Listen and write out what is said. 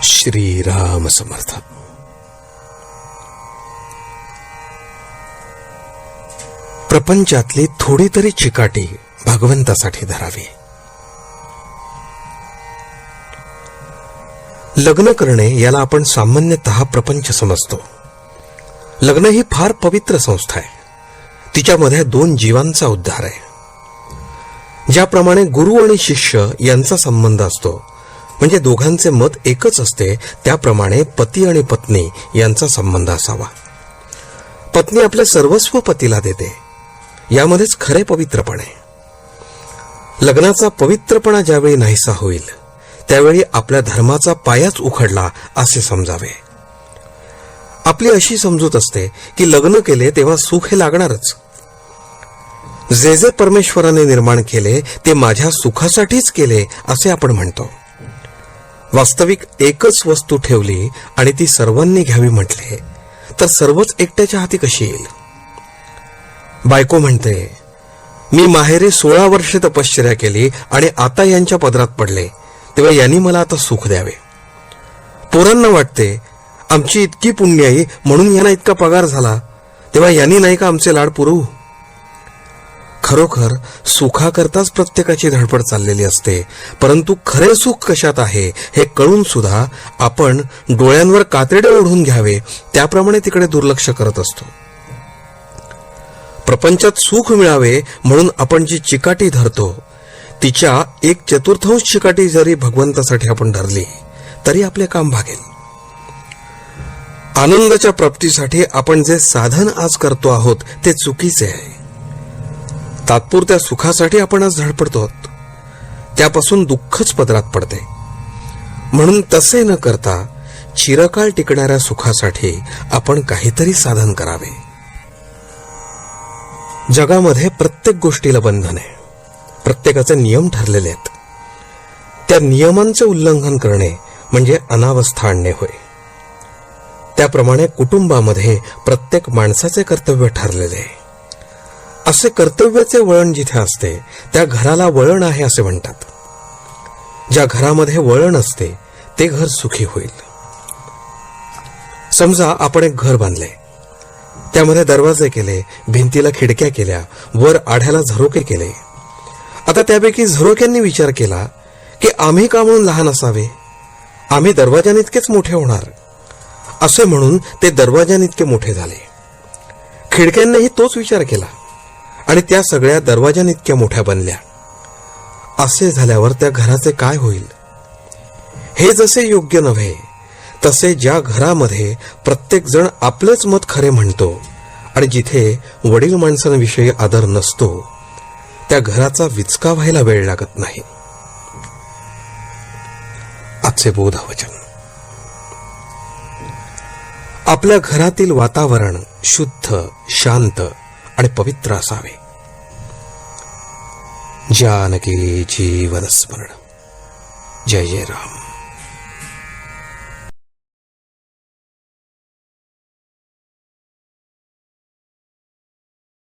श्रीराम समर्थ. प्रपंचातली थोडी तरी चिकाटी भगवंतासाठी धरावी. लग्न करणे याला आपण सामान्यतः प्रपंच समजतो. लग्न ही फार पवित्र संस्था आहे. तिच्यामध्ये दोन जीवांचा उद्धार आहे. ज्याप्रमाणे गुरु आणि शिष्य यांचा संबंध असतो, म्हणजे दोघांचे मत एकच असते, त्याप्रमाणे पती आणि पत्नी यांचा संबंध असावा. पत्नी आपले सर्वस्व पतीला देते, यामध्येच खरे पवित्रपणे. लग्नाचा पवित्रपणा ज्यावेळी नाहीसा होईल, त्यावेळी आपल्या धर्माचा पायाच उखडला असे समजावे. आपली अशी समजूत असते की लग्न केले तेव्हा सुख हे लागणारच. जे जे परमेश्वराने निर्माण केले ते माझ्या सुखासाठीच केले असे आपण म्हणतो. वास्तविक एकच वस्तू ठेवली आणि ती सर्वांनी घ्यावी म्हटले तर सर्वच एकट्याच्या हाती कशी येईल? बायको म्हणते, मी माहेरी 16 वर्षे तपश्चर्या केली आणि आता यांच्या पदरात पडले, तेव्हा यांनी मला आता सुख द्यावे. पोरांना वाटते, आमची इतकी पुण्याई म्हणून यांना इतका पगार झाला, तेव्हा यांनी नाही का आमचे लाड पुरवू? खरोखर सुखाकरताच प्रत्येकाची धडपड चाललेली असते, परंतु खरे सुख कशात आहे हे कळून सुद्धा आपण डोळ्यांवर कातडे ओढून घ्यावे त्याप्रमाणे तिकडे दुर्लक्ष करत असतो. प्रपंचात सुख मिळावे म्हणून आपण जी चिकाटी धरतो, तिच्या 1/4 चिकाटी जरी भगवंतासाठी आपण धरली तरी आपले काम भागेल. आनंदाच्या प्राप्तीसाठी आपण जे साधन आज करतो आहोत ते चुकीचे आहे. तात्पुरत्या सुखासाठी आपण आज धडपडतो, त्यापासून दुःखच पदरात पडते. म्हणून तसे न करता चिरकाळ टिकणाऱ्या सुखासाठी आपण काहीतरी साधन करावे. जगामध्ये प्रत्येक गोष्टीला बंधन आहे, प्रत्येकाचे नियम ठरलेले आहेत. त्या नियमांचे उल्लंघन करणे म्हणजे अनावस्था आणणे होय. त्याप्रमाणे कुटुंबामध्ये प्रत्येक माणसाचे कर्तव्य ठरलेले आहे. असे कर्तव्याचे वळण जिथे असते त्या घराला वळण आहे असे म्हणतात. ज्या घरामध्ये वळण असते ते घर सुखी होईल. समजा आपण एक घर बांधले, त्यामध्ये दरवाजे केले, भिंतीला खिडक्या केल्या, वर आढ्याला झरोके केले. आता त्यापैकी झरोक्यांनी विचार केला की आम्ही का म्हणून लहान असावे, आम्ही दरवाजानितकेच मोठे होणार असे म्हणून ते दरवाजानितके मोठे झाले. खिडक्यांनीही तोच विचार केला आणि त्या सगळ्या दरवाजानितक्या मोठ्या बनल्या. असे झाल्यावर त्या घराचे काय होईल? हे जसे योग्य नव्हे, तसे ज्या घरामध्ये प्रत्येक जण आपलेच मत खरे म्हणतो आणि जिथे वडील माणसांविषयी आदर नसतो, त्या घराचा विचका व्हायला वेळ लागत नाही. आजचे बोधवचन. आपल्या घरातील वातावरण शुद्ध, शांत आणि पवित्र असावे. जानकी जीवन स्मरण. जय जय राम.